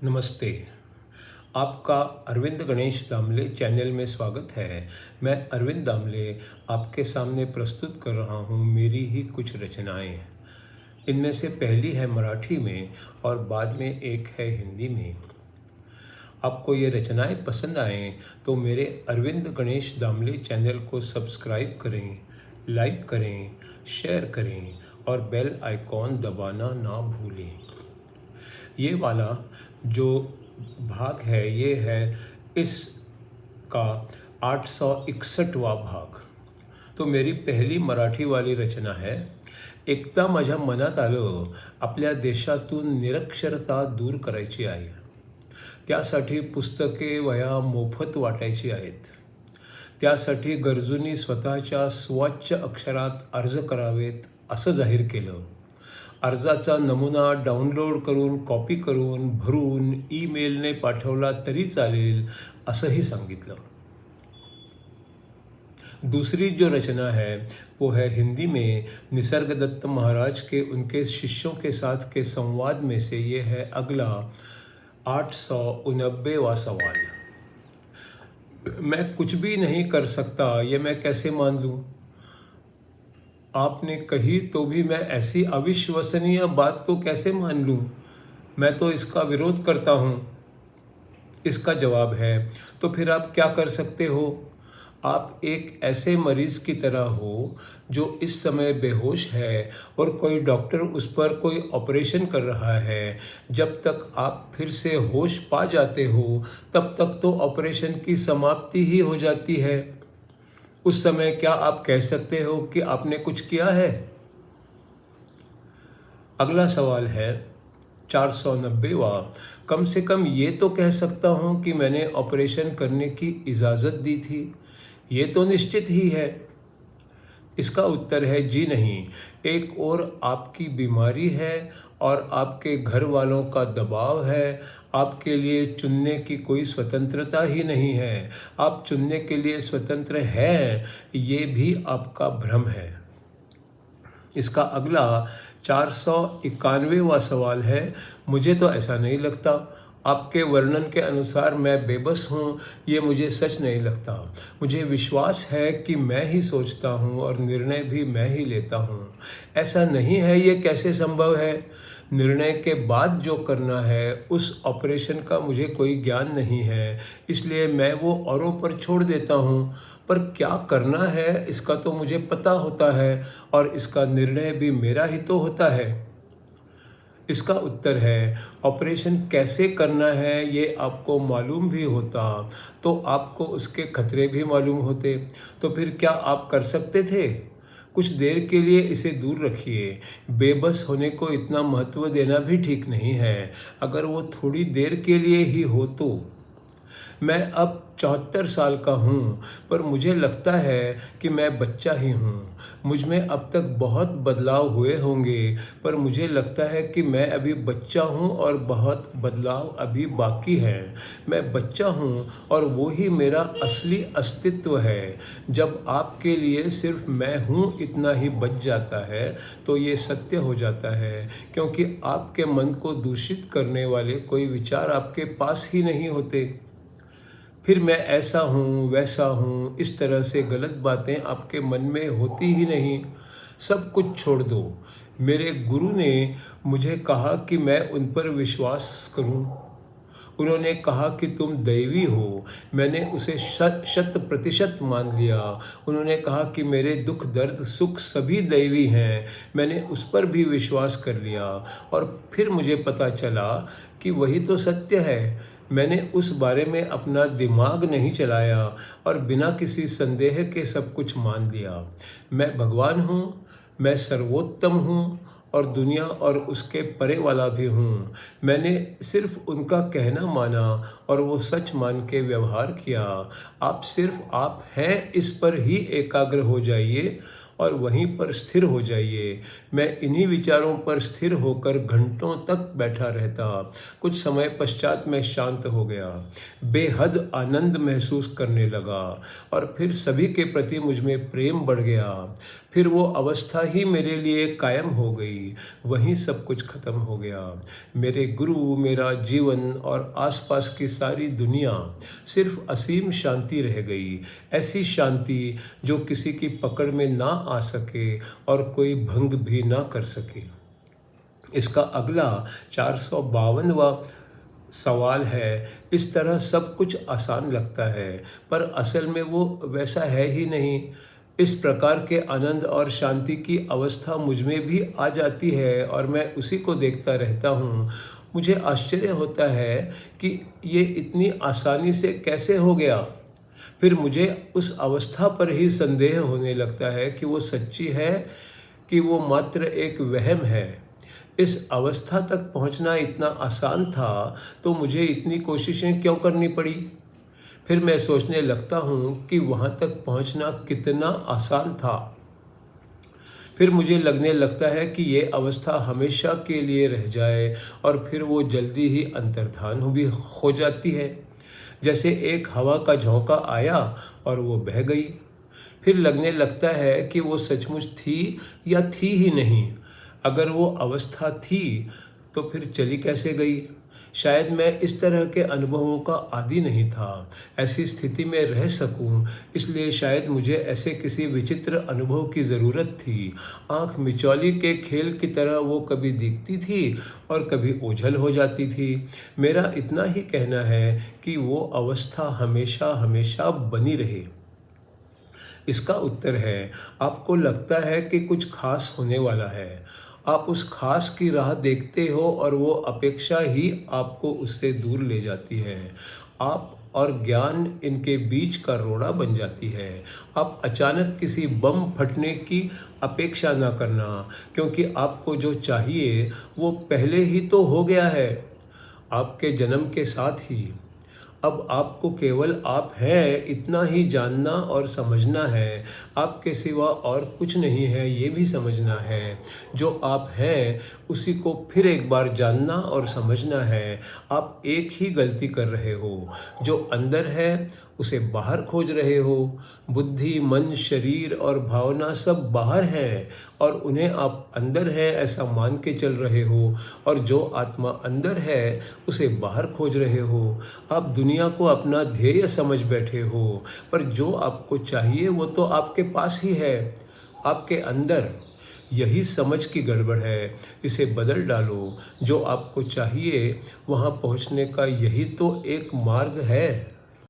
नमस्ते। आपका अरविंद गणेश दामले चैनल में स्वागत है। मैं अरविंद दामले आपके सामने प्रस्तुत कर रहा हूँ मेरी ही कुछ रचनाएं। इनमें से पहली है मराठी में और बाद में एक है हिंदी में। आपको ये रचनाएं पसंद आएँ तो मेरे अरविंद गणेश दामले चैनल को सब्सक्राइब करें, लाइक करें, शेयर करें और बेल आइकॉन दबाना ना भूलें। ये वाला जो भाग है ये है इसका 861वां भाग। तो मेरी पहली मराठी वाली रचना है। एकदा माझ्या मनात आलं आपल्या देशातून निरक्षरता दूर करायची आहे. त्यासाठी पुस्तके वह्या मोफत वाटायची आहेत. त्यासाठी गरजूंनी स्वतःच्या सुवाच्य अक्षरात अर्ज करावेत असं जाहीर केलं. अर्जाचा नमुना डाउनलोड करून कॉपी करून भरून ईमेलने पाठवला तरी चालेल असंही सांगितलं. दूसरी जो रचना है वो है हिंदी में निसर्गदत्त महाराज के उनके शिष्यों के साथ के संवाद में से ये है अगला 889वां सवाल। मैं कुछ भी नहीं कर सकता ये मैं कैसे मान लूँ? आपने कही तो भी मैं ऐसी अविश्वसनीय बात को कैसे मान लूँ? मैं तो इसका विरोध करता हूँ। इसका जवाब है तो फिर आप क्या कर सकते हो? आप एक ऐसे मरीज की तरह हो जो इस समय बेहोश है और कोई डॉक्टर उस पर कोई ऑपरेशन कर रहा है। जब तक आप फिर से होश पा जाते हो तब तक तो ऑपरेशन की समाप्ति ही हो जाती है। उस समय क्या आप कह सकते हो कि आपने कुछ किया है? अगला सवाल है 490वां। कम से कम ये तो कह सकता हूँ कि मैंने ऑपरेशन करने की इजाज़त दी थी। ये तो निश्चित ही है। इसका उत्तर है जी नहीं। एक और आपकी बीमारी है और आपके घर वालों का दबाव है। आपके लिए चुनने की कोई स्वतंत्रता ही नहीं है। आप चुनने के लिए स्वतंत्र हैं, ये भी आपका भ्रम है। इसका अगला 491वां सवाल है। मुझे तो ऐसा नहीं लगता। आपके वर्णन के अनुसार मैं बेबस हूँ, ये मुझे सच नहीं लगता। मुझे विश्वास है कि मैं ही सोचता हूँ और निर्णय भी मैं ही लेता हूँ। ऐसा नहीं है, ये कैसे संभव है? निर्णय के बाद जो करना है उस ऑपरेशन का मुझे कोई ज्ञान नहीं है, इसलिए मैं वो औरों पर छोड़ देता हूँ। पर क्या करना है इसका तो मुझे पता होता है और इसका निर्णय भी मेरा ही तो होता है। इसका उत्तर है ऑपरेशन कैसे करना है ये आपको मालूम भी होता तो आपको उसके खतरे भी मालूम होते। तो फिर क्या आप कर सकते थे? कुछ देर के लिए इसे दूर रखिए। बेबस होने को इतना महत्व देना भी ठीक नहीं है। अगर वो थोड़ी देर के लिए ही हो तो। मैं अब 74 साल का हूँ, पर मुझे लगता है कि मैं बच्चा ही हूँ। मुझ में अब तक बहुत बदलाव हुए होंगे, पर मुझे लगता है कि मैं अभी बच्चा हूँ और बहुत बदलाव अभी बाकी है। मैं बच्चा हूँ और वो ही मेरा असली अस्तित्व है। जब आपके लिए सिर्फ मैं हूँ इतना ही बच जाता है तो ये सत्य हो जाता है, क्योंकि आपके मन को दूषित करने वाले कोई विचार आपके पास ही नहीं होते। फिर मैं ऐसा हूँ वैसा हूँ इस तरह से गलत बातें आपके मन में होती ही नहीं। सब कुछ छोड़ दो। मेरे गुरु ने मुझे कहा कि मैं उन पर विश्वास करूँ। उन्होंने कहा कि तुम दैवी हो। मैंने उसे 100% मान लिया। उन्होंने कहा कि मेरे दुख दर्द सुख सभी दैवी हैं। मैंने उस पर भी विश्वास कर लिया और फिर मुझे पता चला कि वही तो सत्य है। मैंने उस बारे में अपना दिमाग नहीं चलाया और बिना किसी संदेह के सब कुछ मान लिया। मैं भगवान हूँ, मैं सर्वोत्तम हूँ और दुनिया और उसके परे वाला भी हूँ। मैंने सिर्फ उनका कहना माना और वो सच मान के व्यवहार किया। आप सिर्फ आप हैं इस पर ही एकाग्र हो जाइए और वहीं पर स्थिर हो जाइए। मैं इन्हीं विचारों पर स्थिर होकर घंटों तक बैठा रहता। कुछ समय पश्चात मैं शांत हो गया, बेहद आनंद महसूस करने लगा और फिर सभी के प्रति मुझ में प्रेम बढ़ गया। फिर वो अवस्था ही मेरे लिए कायम हो गई, वहीं सब कुछ खत्म हो गया। मेरे गुरु, मेरा जीवन और आसपास की सारी दुनिया सिर्फ असीम शांति रह गई। ऐसी शांति जो किसी की पकड़ में ना आ सके और कोई भंग भी ना कर सके। इसका अगला 452वां सवाल है, इस तरह सब कुछ आसान लगता है, पर असल में वो वैसा है ही नहीं। इस प्रकार के आनंद और शांति की अवस्था मुझ में भी आ जाती है और मैं उसी को देखता रहता हूँ। मुझे आश्चर्य होता है कि ये इतनी आसानी से कैसे हो गया। फिर मुझे उस अवस्था पर ही संदेह होने लगता है कि वो सच्ची है कि वो मात्र एक वहम है। इस अवस्था तक पहुंचना इतना आसान था तो मुझे इतनी कोशिशें क्यों करनी पड़ी। फिर मैं सोचने लगता हूँ कि वहाँ तक पहुँचना कितना आसान था। फिर मुझे लगने लगता है कि ये अवस्था हमेशा के लिए रह जाए और फिर वो जल्दी ही अंतर्धान भी हो जाती है। जैसे एक हवा का झोंका आया और वो बह गई। फिर लगने लगता है कि वो सचमुच थी या थी ही नहीं। अगर वो अवस्था थी तो फिर चली कैसे गई। शायद मैं इस तरह के अनुभवों का आदी नहीं था, ऐसी स्थिति में रह सकूं, इसलिए शायद मुझे ऐसे किसी विचित्र अनुभव की ज़रूरत थी। आँख मिचौली के खेल की तरह वो कभी दिखती थी और कभी ओझल हो जाती थी। मेरा इतना ही कहना है कि वो अवस्था हमेशा हमेशा बनी रहे। इसका उत्तर है, आपको लगता है कि कुछ खास होने वाला है। आप उस खास की राह देखते हो और वो अपेक्षा ही आपको उससे दूर ले जाती है। आप और ज्ञान इनके बीच का रोड़ा बन जाती है। आप अचानक किसी बम फटने की अपेक्षा ना करना, क्योंकि आपको जो चाहिए वो पहले ही तो हो गया है, आपके जन्म के साथ ही। अब आपको केवल आप हैं इतना ही जानना और समझना है। आपके सिवा और कुछ नहीं है ये भी समझना है। जो आप हैं उसी को फिर एक बार जानना और समझना है। आप एक ही गलती कर रहे हो। जो अंदर है उसे बाहर खोज रहे हो। बुद्धि, मन, शरीर और भावना सब बाहर हैं और उन्हें आप अंदर है ऐसा मान के चल रहे हो, और जो आत्मा अंदर है उसे बाहर खोज रहे हो। आप दुनिया को अपना ध्येय समझ बैठे हो, पर जो आपको चाहिए वो तो आपके पास ही है, आपके अंदर। यही समझ की गड़बड़ है, इसे बदल डालो। जो आपको चाहिए वहाँ पहुँचने का यही तो एक मार्ग है।